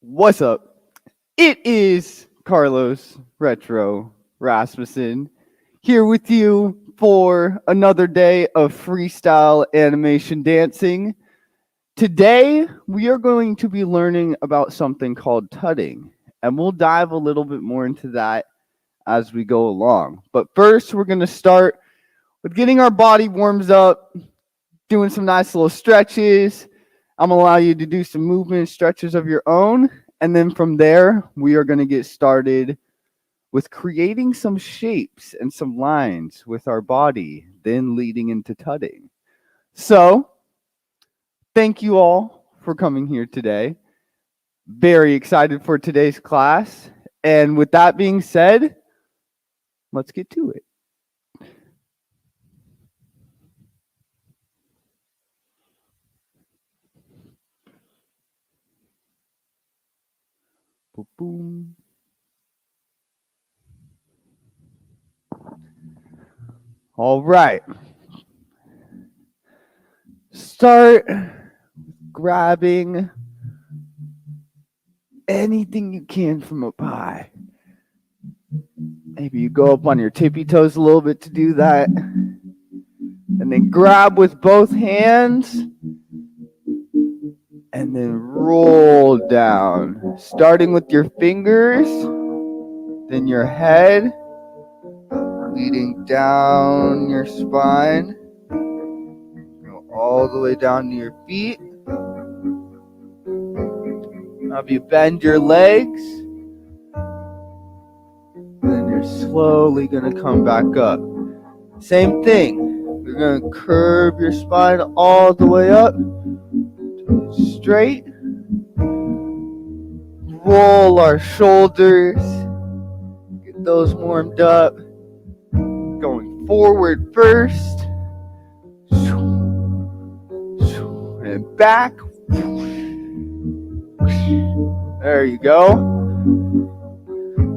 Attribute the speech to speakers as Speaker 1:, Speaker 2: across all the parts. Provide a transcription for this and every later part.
Speaker 1: What's up? It is Carlos Retro Rasmussen here with you for another day of freestyle animation dancing. Today, we are going to be learning about something called tutting, and we'll dive a little bit more into that as we go along. But first, we're going to start with getting our body warmed up, doing some nice little stretches. I'm going to allow you to do some movement stretches of your own. And then from there, we are going to get started with creating some shapes and some lines with our body, then leading into tutting. So, thank you all for coming here today. Very excited for today's class. And with that being said, let's get to it. Boom. All right. Start grabbing anything you can from up high. Maybe you go up on your tippy toes a little bit to do that. And then grab with both hands. And then roll down, starting with your fingers, then your head, leading down your spine, go all the way down to your feet. Now if you bend your legs, then you're slowly going to come back up. Same thing, you're going to curve your spine all the way up. Straight, roll our shoulders, get those warmed up, going forward first, and back, there you go.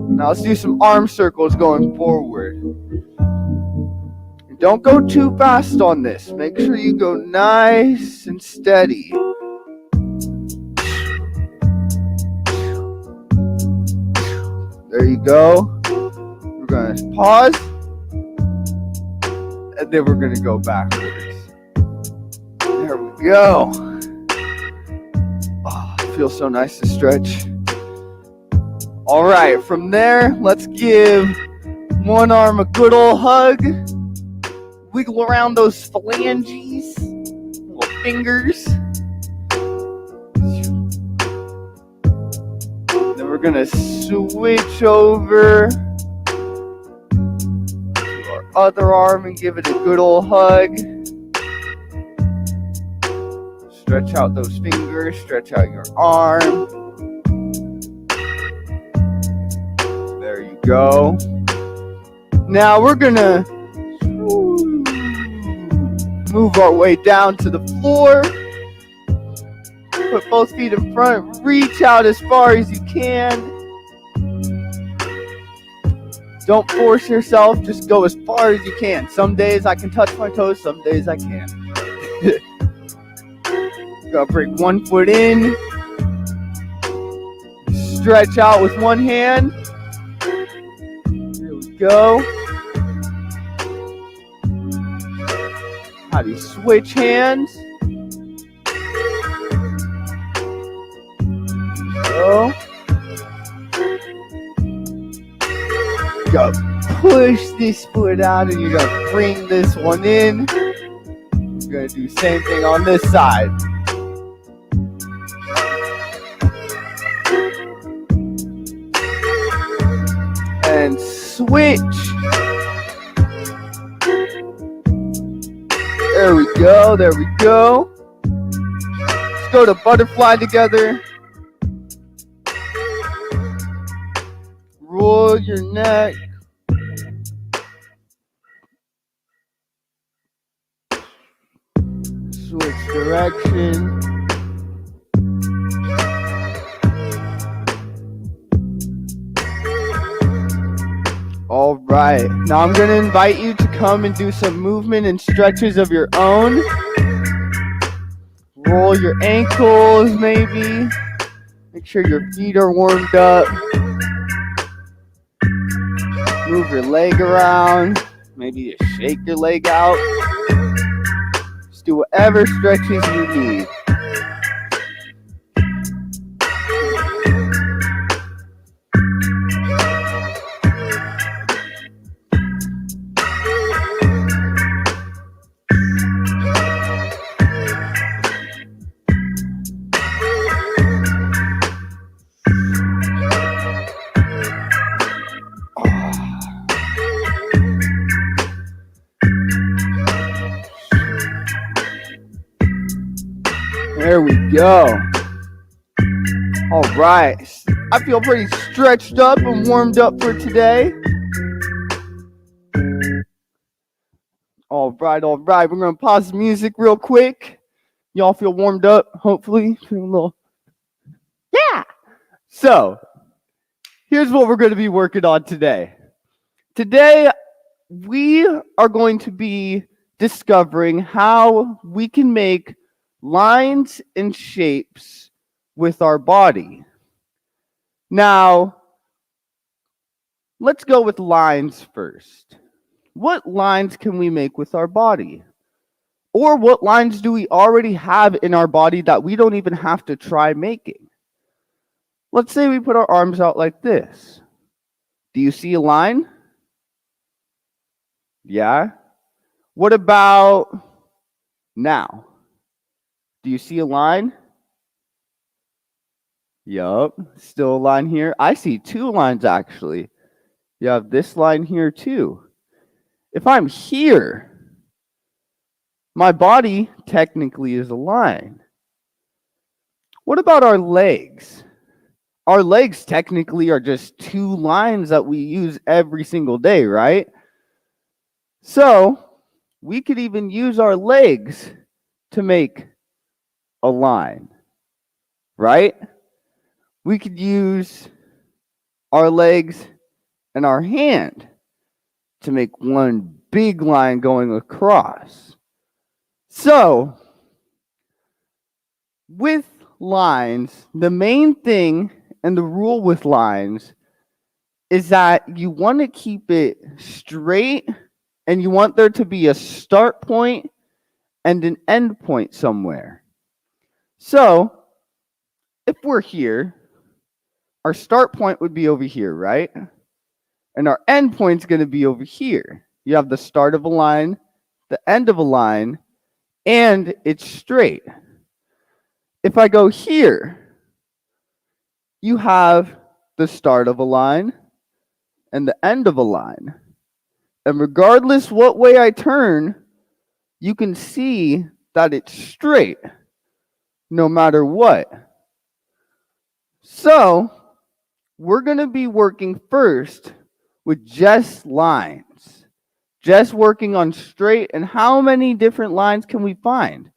Speaker 1: Now let's do some arm circles going forward. And don't go too fast on this, make sure you go nice and steady. There you go. We're going to pause. And then we're going to go backwards. There we go. Oh, it feels so nice to stretch. All right, from there, let's give one arm a good old hug. Wiggle around those phalanges, little fingers. We're gonna switch over to our other arm and give it a good old hug. Stretch out those fingers, stretch out your arm. There you go. Now we're gonna move our way down to the floor. Put both feet in front, reach out as far as you can. Don't force yourself, just go as far as you can. Some days I can touch my toes, some days I can't. Gotta bring one foot in. Stretch out with one hand. Here we go. How do you switch hands? Go. You gotta push this foot out and you're gonna bring this one in. We're gonna do the same thing on this side. And switch. There we go, there we go. Let's go to butterfly together. Roll your neck. Switch direction. All right. Now I'm going to invite you to come and do some movement and stretches of your own. Roll your ankles maybe. Make sure your feet are warmed up. Move your leg around. Maybe just shake your leg out. Just do whatever stretches you need. There we go. All right. I feel pretty stretched up and warmed up for today. All right. We're going to pause the music real quick. Y'all feel warmed up, hopefully. Feel a little. Yeah. So, here's what we're going to be working on today. Today, we are going to be discovering how we can make lines and shapes with our body. Now, let's go with lines first. What lines can we make with our body? Or what lines do we already have in our body that we don't even have to try making? Let's say we put our arms out like this. Do you see a line? Yeah. What about now? Do you see a line? Yup. Still a line here. I see two lines actually. You have this line here too. If I'm here, my body technically is a line. What about our legs? Our legs technically are just two lines that we use every single day, right? So we could even use our legs to make a line, right? We could use our legs and our hand to make one big line going across. So, with lines, the main thing and the rule with lines is that you want to keep it straight and you want there to be a start point and an end point somewhere. So, if we're here, our start point would be over here, right? And our end point's going to be over here. You have the start of a line, the end of a line, and it's straight. If I go here, you have the start of a line and the end of a line. And regardless what way I turn, you can see that it's straight no matter what. So, we're going to be working first with just lines. Just working on straight and how many different lines can we find?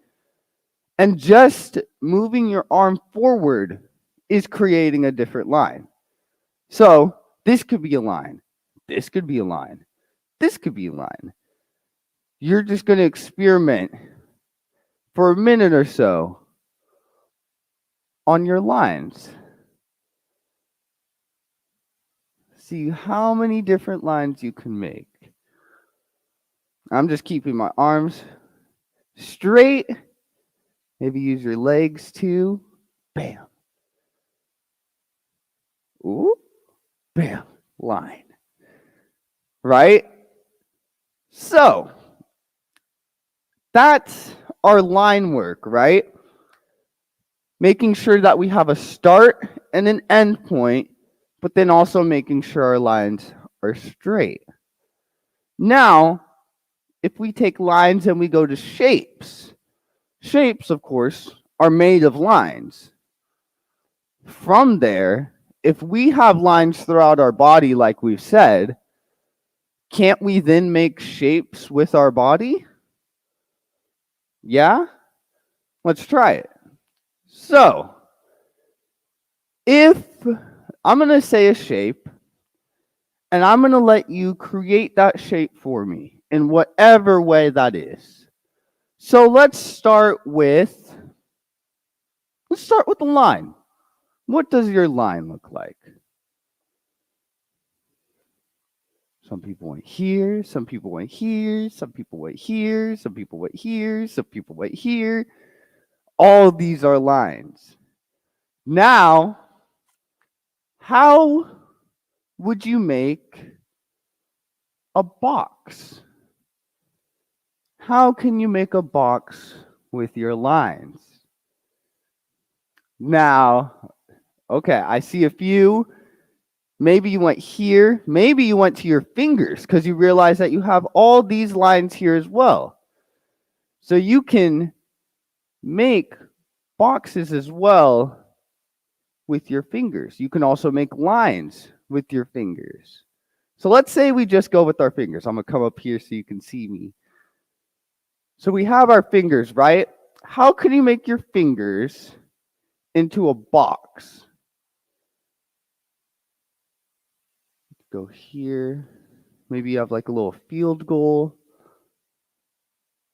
Speaker 1: And just moving your arm forward is creating a different line. So this could be a line. This could be a line. This could be a line. You're just going to experiment for a minute or so on your lines. See how many different lines you can make. I'm just keeping my arms straight. Maybe use your legs too. Bam. Ooh. Bam. Line. Right? So, that's our line work, right? Making sure that we have a start and an end point, but then also making sure our lines are straight. Now, if we take lines and we go to shapes, shapes, of course, are made of lines. From there, if we have lines throughout our body, like we've said, can't we then make shapes with our body? Yeah? Let's try it. So, if I'm going to say a shape, and I'm going to let you create that shape for me in whatever way that is. So let's start with a line. What does your line look like? Some people went here, some people went here, some people went here, some people went here, some people went here. All of these are lines. Now, how would you make a box? How can you make a box with your lines? Now, okay, I see a few. Maybe you went here. Maybe you went to your fingers because you realize that you have all these lines here as well. So you can make boxes as well with your fingers. You can also make lines with your fingers. So let's say we just go with our fingers. I'm going to come up here so you can see me. So we have our fingers, right? How can you make your fingers into a box? Go here. Maybe you have like a little field goal.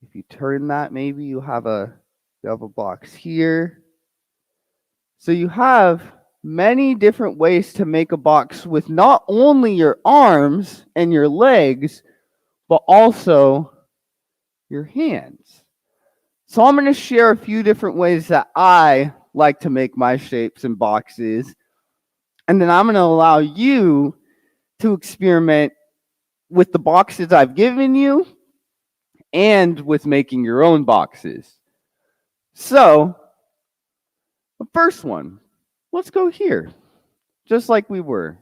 Speaker 1: If you turn that, maybe you have a box here. So you have many different ways to make a box with not only your arms and your legs, but also your hands. So I'm going to share a few different ways that I like to make my shapes and boxes. And then I'm going to allow you to experiment with the boxes I've given you and with making your own boxes. So, the first one, let's go here. Just like we were.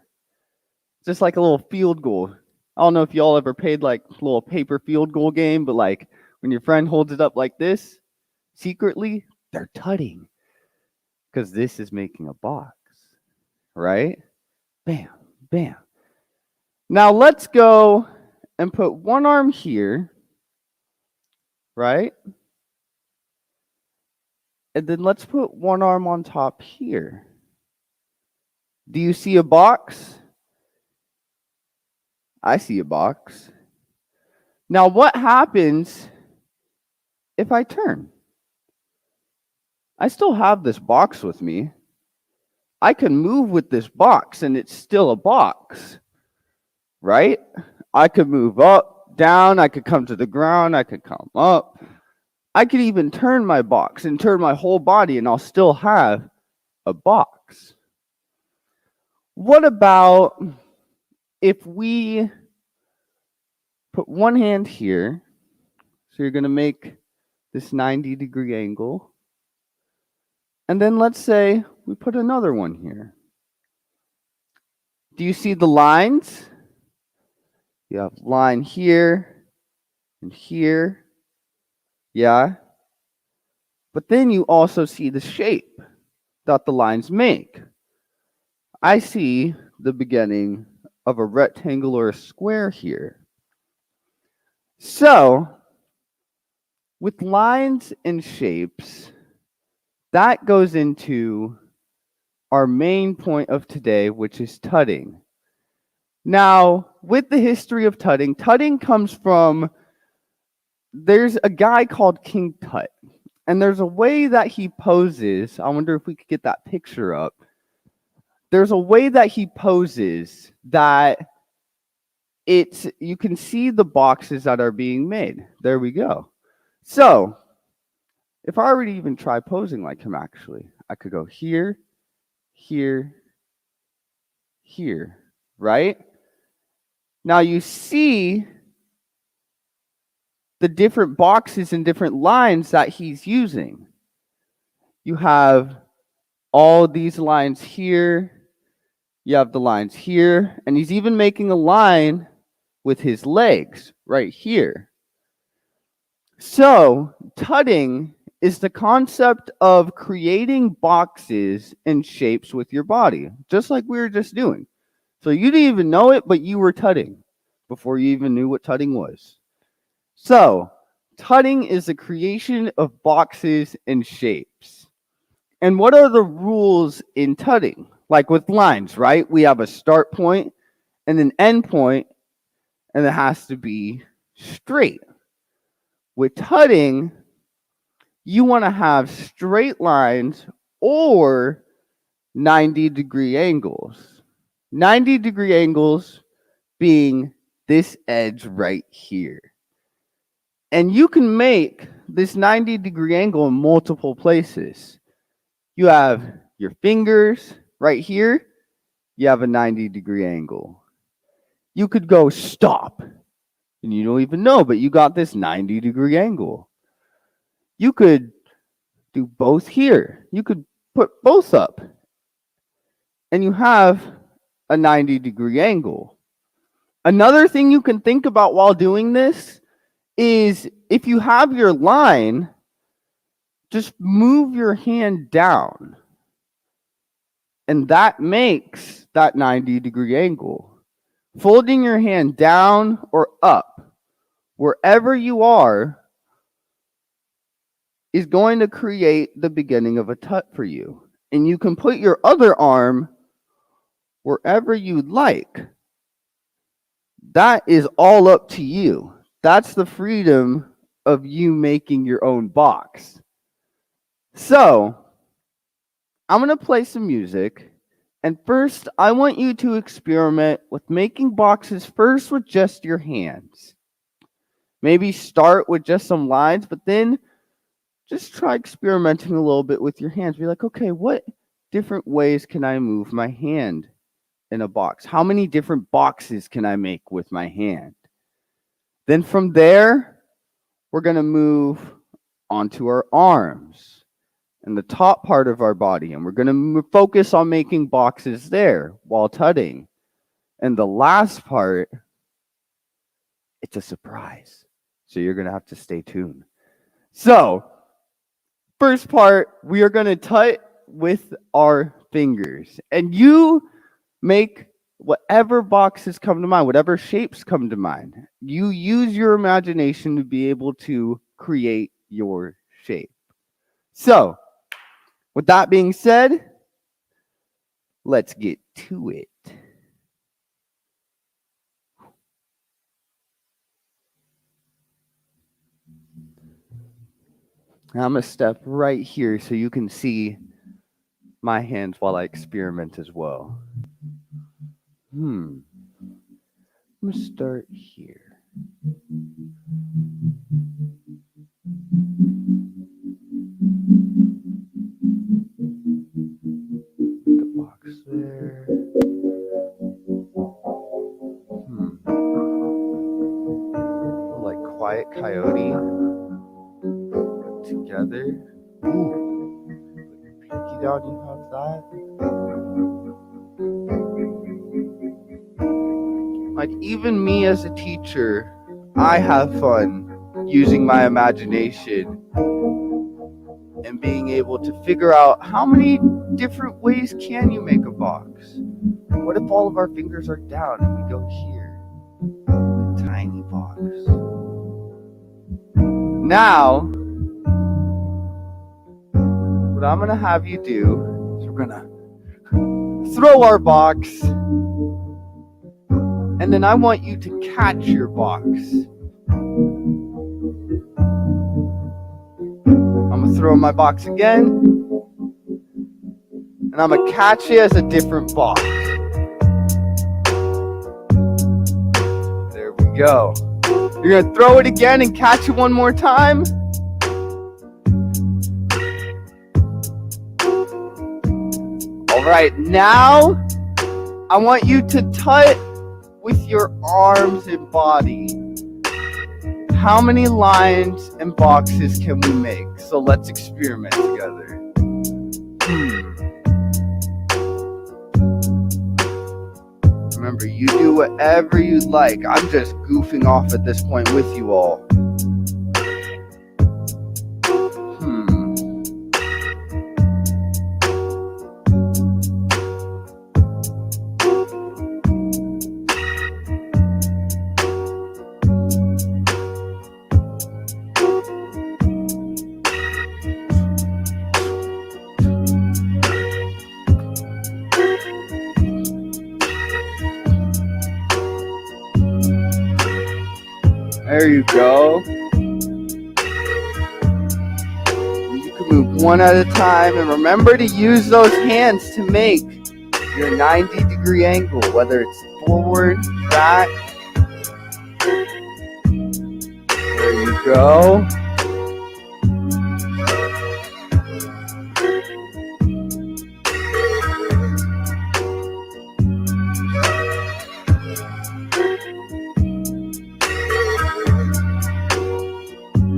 Speaker 1: Just like a little field goal. I don't know if y'all ever played like a little paper field goal game, but like when your friend holds it up like this, secretly, they're tutting. Because this is making a box. Right? Bam, bam. Now let's go and put one arm here. Right? And then let's put one arm on top here. Do you see a box? I see a box. Now, what happens if I turn? I still have this box with me. I can move with this box and it's still a box, right? I could move up, down, I could come to the ground, I could come up. I could even turn my box and turn my whole body and I'll still have a box. What about if we put one hand here? So you're going to make this 90-degree angle. And then let's say we put another one here. Do you see the lines? You have line here and here. Yeah. But then you also see the shape that the lines make. I see the beginning of a rectangle or a square here. So, with lines and shapes, that goes into our main point of today, which is tutting. Now, with the history of tutting, tutting comes from, there's a guy called King Tut, and there's a way that he poses. I wonder if we could get that picture up. There's a way that he poses that you can see the boxes that are being made. There we go. So, if I were to even try posing like him, actually, I could go here, here, here, right? Now you see the different boxes and different lines that he's using. You have all these lines here. You have the lines here. And he's even making a line with his legs right here. So, tutting is the concept of creating boxes and shapes with your body, just like we were just doing. So you didn't even know it, but you were tutting before you even knew what tutting was. So, tutting is the creation of boxes and shapes. And what are the rules in tutting? Like with lines, right? We have a start point and an end point, and it has to be straight. With tutting, you want to have straight lines or 90-degree angles. 90-degree angles being this edge right here. And you can make this 90-degree angle in multiple places. You have your fingers right here. You have a 90-degree angle. You could go stop, and you don't even know, but you got this 90-degree angle. You could do both here. You could put both up, and you have a 90-degree angle. Another thing you can think about while doing this is if you have your line, just move your hand down. And that makes that 90-degree angle. Folding your hand down or up, wherever you are, is going to create the beginning of a tut for you. And you can put your other arm wherever you'd like. That is all up to you. That's the freedom of you making your own box. So, I'm going to play some music. And first, I want you to experiment with making boxes first with just your hands. Maybe start with just some lines, but then just try experimenting a little bit with your hands. Be like, okay, what different ways can I move my hand in a box? How many different boxes can I make with my hand? Then from there, we're going to move onto our arms and the top part of our body, and we're going to focus on making boxes there while tutting. And the last part, it's a surprise, so you're going to have to stay tuned. So, first part, we are going to tut with our fingers, and you make whatever boxes come to mind, whatever shapes come to mind. You use your imagination to be able to create your shape. So, with that being said, let's get to it. I'm going to step right here so you can see my hands while I experiment as well. I'm going to start here. The box there. Like Quiet Coyote together. Ooh. Pinky down, you have that. Like even me as a teacher, I have fun using my imagination and being able to figure out how many different ways can you make a box. What if all of our fingers are down and we go here? A tiny box. Now, what I'm going to have you do is we're going to throw our box, and then I want you to catch your box. I'm going to throw my box again, and I'm going to catch it as a different box. There we go. You're going to throw it again and catch it one more time. All right, now I want you to tut with your arms and body. How many lines and boxes can we make? So let's experiment together. Remember, you do whatever you like. I'm just goofing off at this point with you all. There you go. move one at a time, and remember to use those hands to make your 90-degree angle, whether it's forward, back. There you go.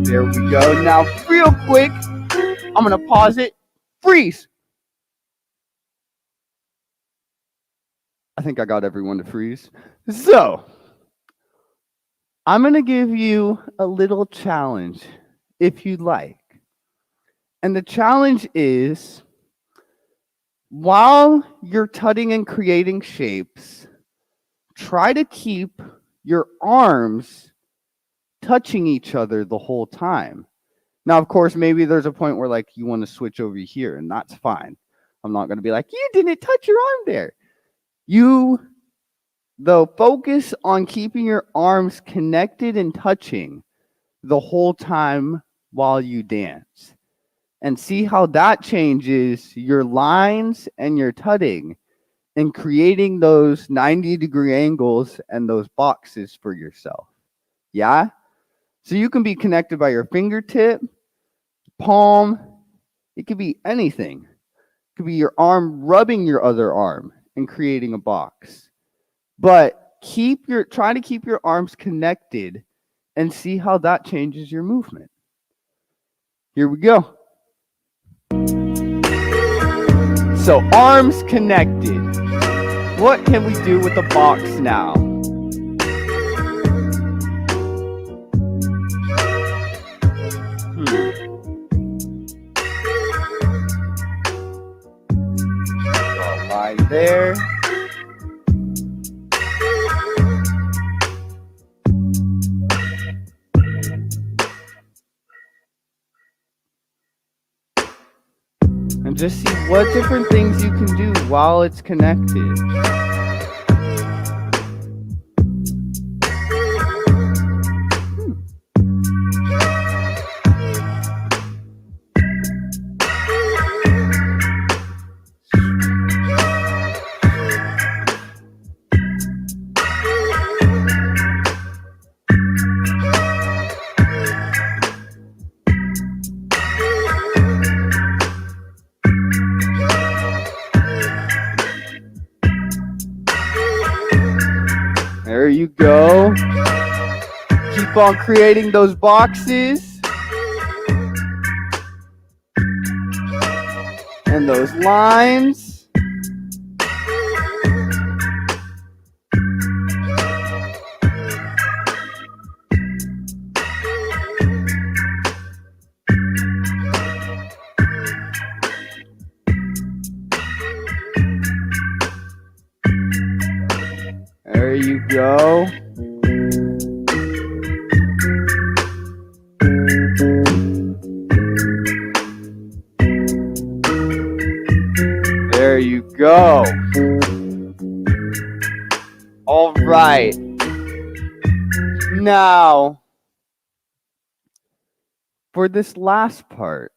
Speaker 1: There we go. Now, real quick, I'm going to pause it. Freeze. I think I got everyone to freeze. So, I'm going to give you a little challenge, if you'd like. And the challenge is, while you're tutting and creating shapes, try to keep your arms touching each other the whole time. Now, of course, maybe there's a point where like you want to switch over here, and that's fine. I'm not going to be like, you didn't touch your arm there. You, though, focus on keeping your arms connected and touching the whole time while you dance. And see how that changes your lines and your tutting and creating those 90-degree angles and those boxes for yourself. Yeah? So you can be connected by your fingertip, palm. It could be anything. It could be your arm rubbing your other arm and creating a box. But try to keep your arms connected and see how that changes your movement. Here we go. So arms connected. What can we do with the box now? Draw a line there. And just see what different things you can do while it's connected. There you go. Keep on creating those boxes and those lines. There you go. There you go. All right. Now, for this last part,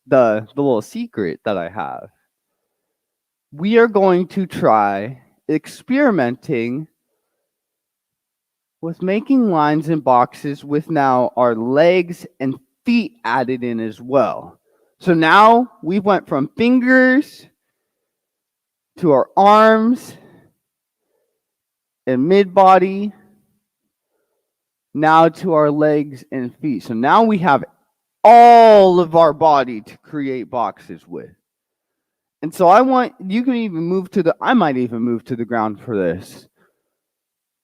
Speaker 1: the little secret that I have, we are going to try experimenting with making lines and boxes with now our legs and feet added in as well. So now we went from fingers to our arms and mid-body, now to our legs and feet. So now we have all of our body to create boxes with. And so I might even move to the ground for this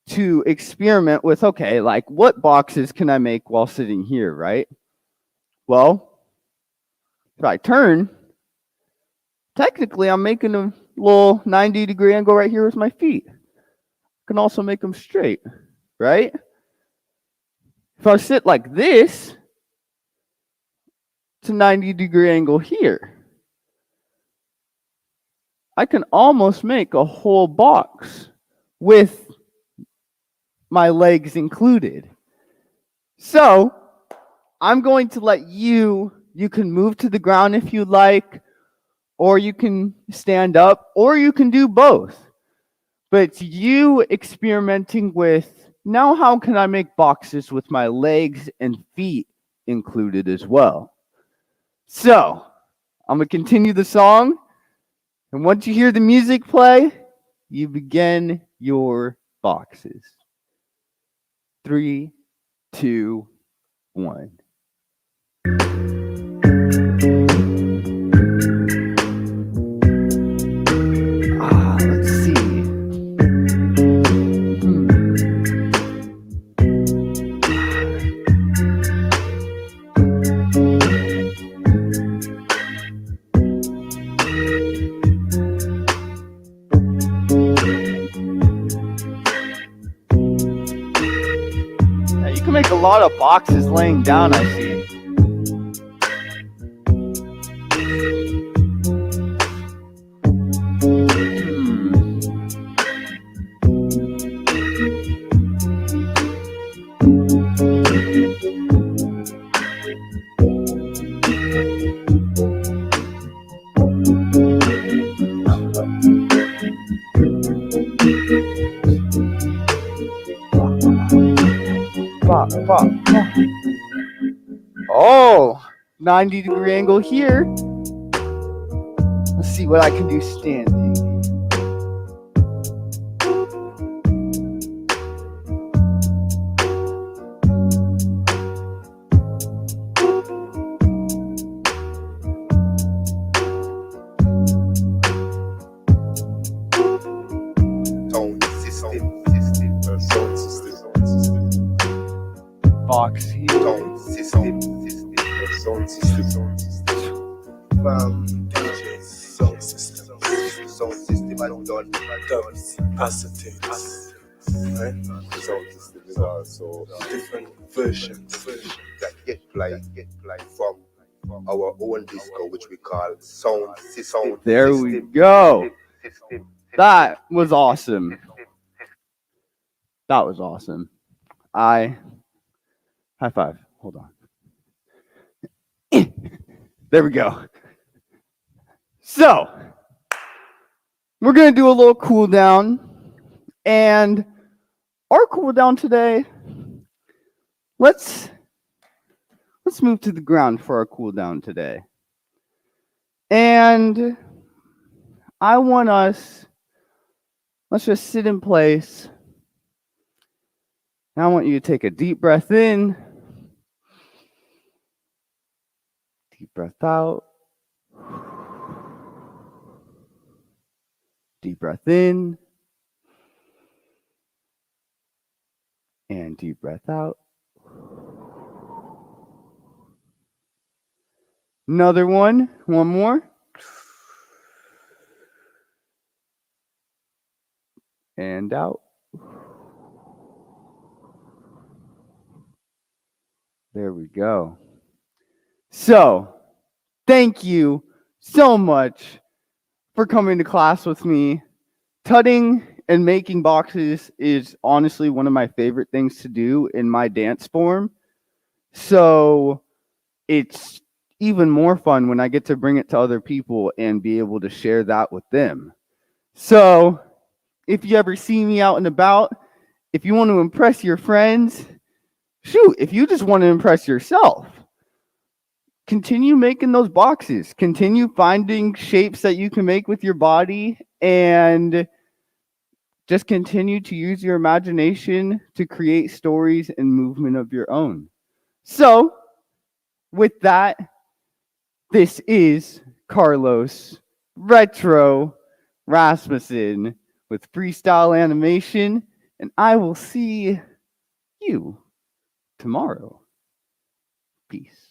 Speaker 1: to experiment with, okay, like what boxes can I make while sitting here, right? Well, if I turn, technically I'm making a little 90-degree angle right here with my feet. I can also make them straight, right? If I sit like this, it's a 90-degree angle here. I can almost make a whole box with my legs included. So I'm going to let you You can move to the ground if you like, or you can stand up, or you can do both. But it's you experimenting with, now how can I make boxes with my legs and feet included as well? So, I'm going to continue the song, and once you hear the music play, you begin your boxes. 3, 2, 1. Let's see. Now you can make a lot of boxes laying down, I see. Oh, 90-degree angle here. Let's see what I can do standing. Box here.
Speaker 2: Sound system. Sound system and done capacitors. Right? Sound system is also different versions that get played from our own disco, which we call sound system.
Speaker 1: There we go. That was awesome. That was awesome. High five. Hold on. There we go. So, we're going to do a little cool down. And our cool down today, let's move to the ground for our cool down today. And I want let's just sit in place. Now I want you to take a deep breath in. Deep breath out. Deep breath in. And deep breath out. Another one. One more. And out. There we go. So, thank you so much for coming to class with me. Tutting and making boxes is honestly one of my favorite things to do in my dance form. So, it's even more fun when I get to bring it to other people and be able to share that with them. So, if you ever see me out and about, if you want to impress your friends, shoot, if you just want to impress yourself, continue making those boxes. Continue finding shapes that you can make with your body and just continue to use your imagination to create stories and movement of your own. So, with that, this is Carlos Retro Rasmussen with Freestyle Animation, and I will see you tomorrow. Peace.